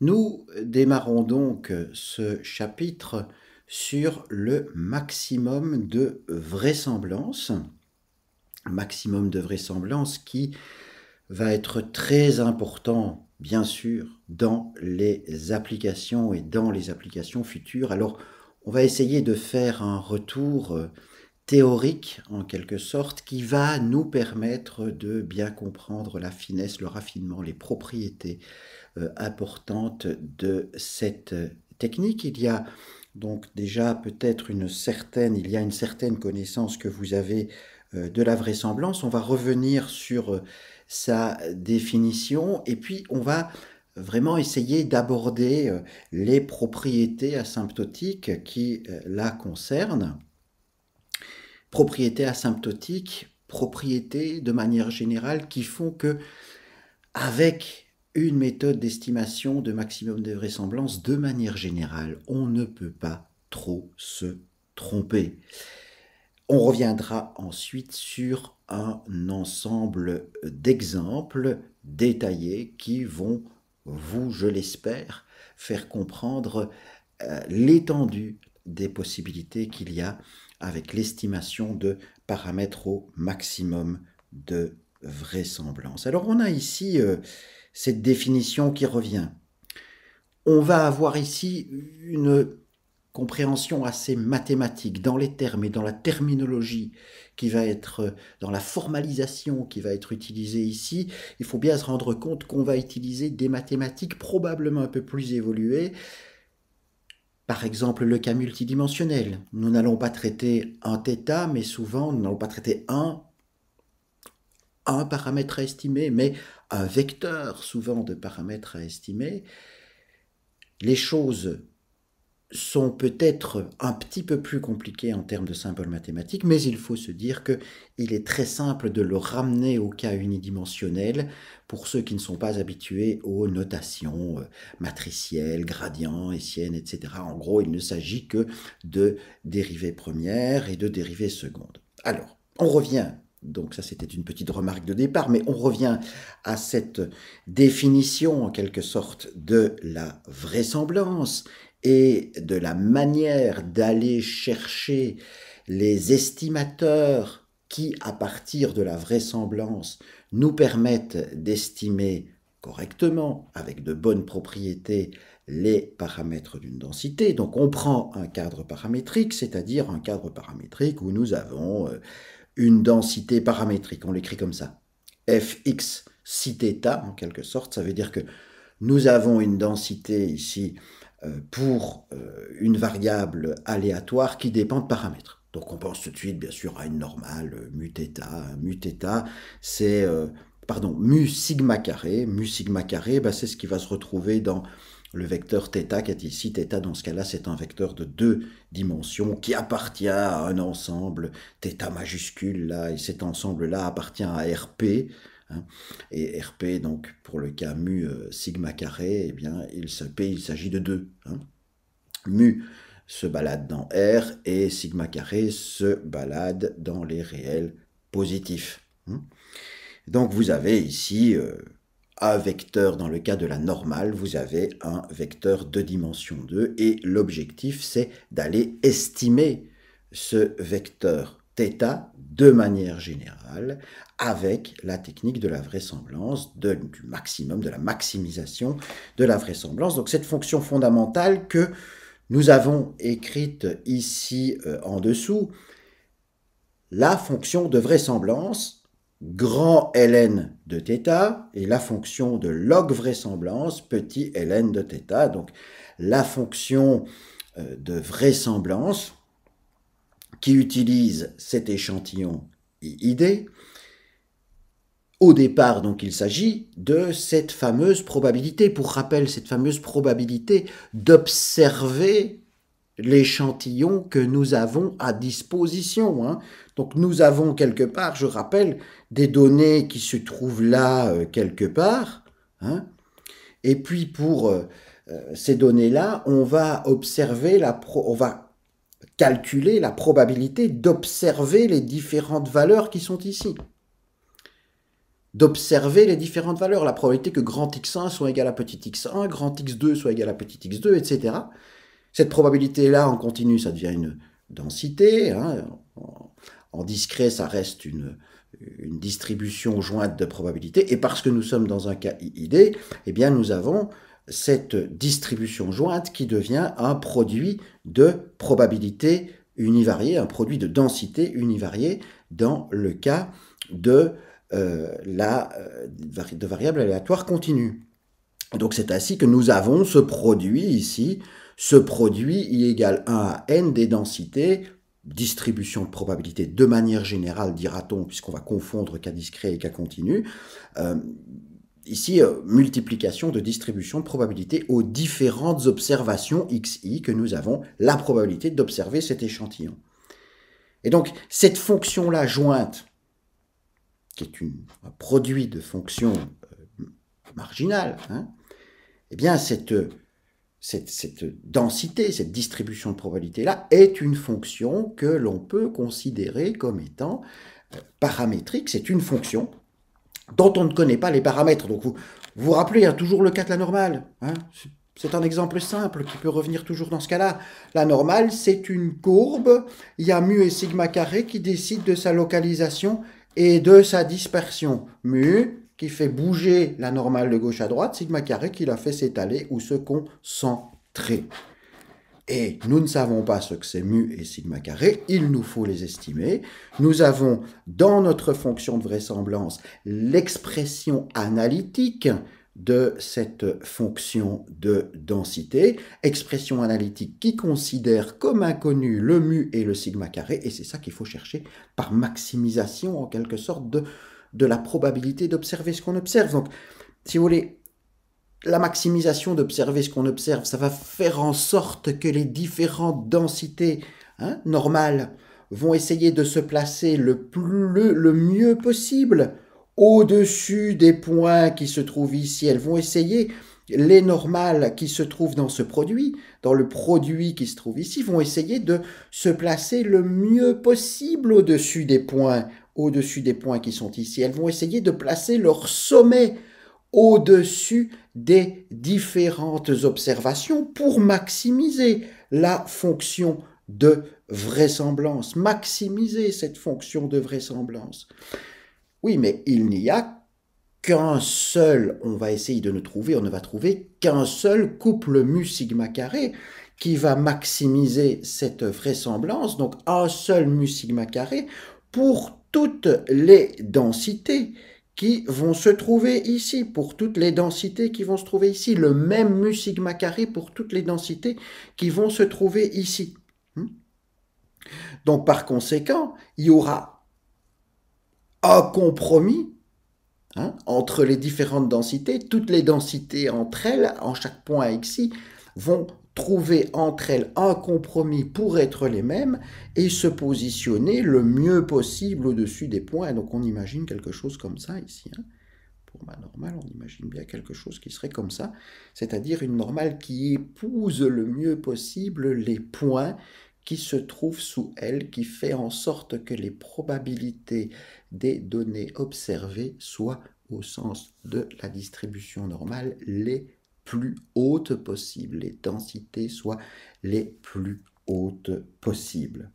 Nous démarrons donc ce chapitre sur le maximum de vraisemblance. Maximum de vraisemblance qui va être très important, bien sûr, dans les applications et dans les applications futures. Alors, on va essayer de faire un retour théorique, en quelque sorte, qui va nous permettre de bien comprendre la finesse, le raffinement, les propriétés importante de cette technique. Il y a donc déjà peut-être une certaine connaissance que vous avez de la vraisemblance. On va revenir sur sa définition et puis on va vraiment essayer d'aborder les propriétés asymptotiques qui la concernent. Propriétés asymptotiques, propriétés de manière générale qui font que avec une méthode d'estimation de maximum de vraisemblance, de manière générale, on ne peut pas trop se tromper. On reviendra ensuite sur un ensemble d'exemples détaillés qui vont vous, je l'espère, faire comprendre l'étendue des possibilités qu'il y a avec l'estimation de paramètres au maximum de vraisemblance. Alors on a ici cette définition qui revient. On va avoir ici une compréhension assez mathématique dans les termes et dans la terminologie qui va être, dans la formalisation qui va être utilisée ici. Il faut bien se rendre compte qu'on va utiliser des mathématiques probablement un peu plus évoluées. Par exemple, le cas multidimensionnel. Nous n'allons pas traiter un θ, mais souvent nous n'allons pas traiter un paramètre à estimer, mais un vecteur souvent de paramètres à estimer. Les choses sont peut-être un petit peu plus compliquées en termes de symboles mathématiques, mais il faut se dire qu'il est très simple de le ramener au cas unidimensionnel pour ceux qui ne sont pas habitués aux notations matricielles, gradients, hessiennes, etc. En gros, il ne s'agit que de dérivées premières et de dérivées secondes. Alors, on revient. Donc ça, c'était une petite remarque de départ, mais on revient à cette définition, en quelque sorte, de la vraisemblance et de la manière d'aller chercher les estimateurs qui, à partir de la vraisemblance, nous permettent d'estimer correctement, avec de bonnes propriétés, les paramètres d'une densité. Donc on prend un cadre paramétrique, c'est-à-dire un cadre paramétrique où nous avons une densité paramétrique, on l'écrit comme ça. Fx si θ, en quelque sorte, ça veut dire que nous avons une densité ici pour une variable aléatoire qui dépend de paramètres. Donc on pense tout de suite, bien sûr, à une normale, mu θ. Mu θ, c'est, mu sigma carré. Mu sigma carré, c'est ce qui va se retrouver dans le vecteur θ qui est ici. Θ, dans ce cas-là, c'est un vecteur de 2 dimensions qui appartient à un ensemble θ majuscule, là, et cet ensemble-là appartient à Rp. Hein, et Rp, donc, pour le cas mu sigma carré, eh bien, il s'agit de 2. Hein. Mu se balade dans R et sigma carré se balade dans les réels positifs. Hein. Donc vous avez ici un vecteur, dans le cas de la normale, vous avez un vecteur de dimension 2 et l'objectif c'est d'aller estimer ce vecteur θ de manière générale avec la technique de la vraisemblance, du maximum, de la maximisation de la vraisemblance. Donc cette fonction fondamentale que nous avons écrite ici en dessous, la fonction de vraisemblance, grand ln de θ, et la fonction de log vraisemblance, petit ln de θ. Donc la fonction de vraisemblance qui utilise cet échantillon IID. Au départ, donc, il s'agit de cette fameuse probabilité, pour rappel, cette fameuse probabilité d'observer l'échantillon que nous avons à disposition. Hein. Donc nous avons quelque part, je rappelle, des données qui se trouvent là quelque part. Hein. Et puis pour ces données-là, on va observer on va calculer la probabilité d'observer les différentes valeurs qui sont ici. d'observer les différentes valeurs. La probabilité que grand x1 soit égal à petit x1, grand x2 soit égal à petit x2, etc. Cette probabilité-là, en continu, ça devient une densité. Hein. En discret, ça reste une distribution jointe de probabilités. Et parce que nous sommes dans un cas IID, eh bien, nous avons cette distribution jointe qui devient un produit de probabilité univariée, un produit de densité univariée dans le cas de variables aléatoires continues. Donc c'est ainsi que nous avons ce produit ici, ce produit I égale 1 à n des densités, distribution de probabilité de manière générale, dira-t-on, puisqu'on va confondre cas discret et cas continu. Ici, multiplication de distribution de probabilité aux différentes observations xi que nous avons la probabilité d'observer cet échantillon. Et donc, cette fonction-là jointe, qui est un produit de fonctions marginales, hein, eh bien, cette densité, cette distribution de probabilité-là est une fonction que l'on peut considérer comme étant paramétrique. C'est une fonction dont on ne connaît pas les paramètres. Donc, vous vous rappelez, il y a toujours le cas de la normale. Hein, c'est un exemple simple qui peut revenir toujours dans ce cas-là. La normale, c'est une courbe. Il y a mu et sigma carré qui décident de sa localisation et de sa dispersion. Mu qui fait bouger la normale de gauche à droite, sigma carré qui la fait s'étaler ou se concentrer. Et nous ne savons pas ce que c'est mu et sigma carré, il nous faut les estimer. Nous avons dans notre fonction de vraisemblance l'expression analytique de cette fonction de densité, expression analytique qui considère comme inconnu le mu et le sigma carré, et c'est ça qu'il faut chercher par maximisation en quelque sorte de la probabilité d'observer ce qu'on observe. Donc, si vous voulez, la maximisation d'observer ce qu'on observe, ça va faire en sorte que les différentes densités normales vont essayer de se placer le mieux possible au-dessus des points qui se trouvent ici. Elles vont essayer, les normales qui se trouvent dans ce produit, dans le produit qui se trouve ici, vont essayer de se placer le mieux possible au-dessus des points qui sont ici. Elles vont essayer de placer leur sommet au-dessus des différentes observations pour maximiser la fonction de vraisemblance, maximiser cette fonction de vraisemblance. Oui, mais il n'y a qu'un seul, on va essayer de ne trouver, on ne va trouver qu'un seul couple mu sigma carré qui va maximiser cette vraisemblance, donc un seul mu sigma carré pour toutes les densités qui vont se trouver ici, pour toutes les densités qui vont se trouver ici, le même mu sigma carré pour toutes les densités qui vont se trouver ici. Donc par conséquent, il y aura un compromis entre les différentes densités. Toutes les densités entre elles, en chaque point xi, vont trouver entre elles un compromis pour être les mêmes et se positionner le mieux possible au-dessus des points. Donc on imagine quelque chose comme ça ici. Pour ma normale, on imagine bien quelque chose qui serait comme ça, c'est-à-dire une normale qui épouse le mieux possible les points qui se trouvent sous elle, qui fait en sorte que les probabilités des données observées soient au sens de la distribution normale les plus hautes possibles, les densités soient les plus hautes possibles.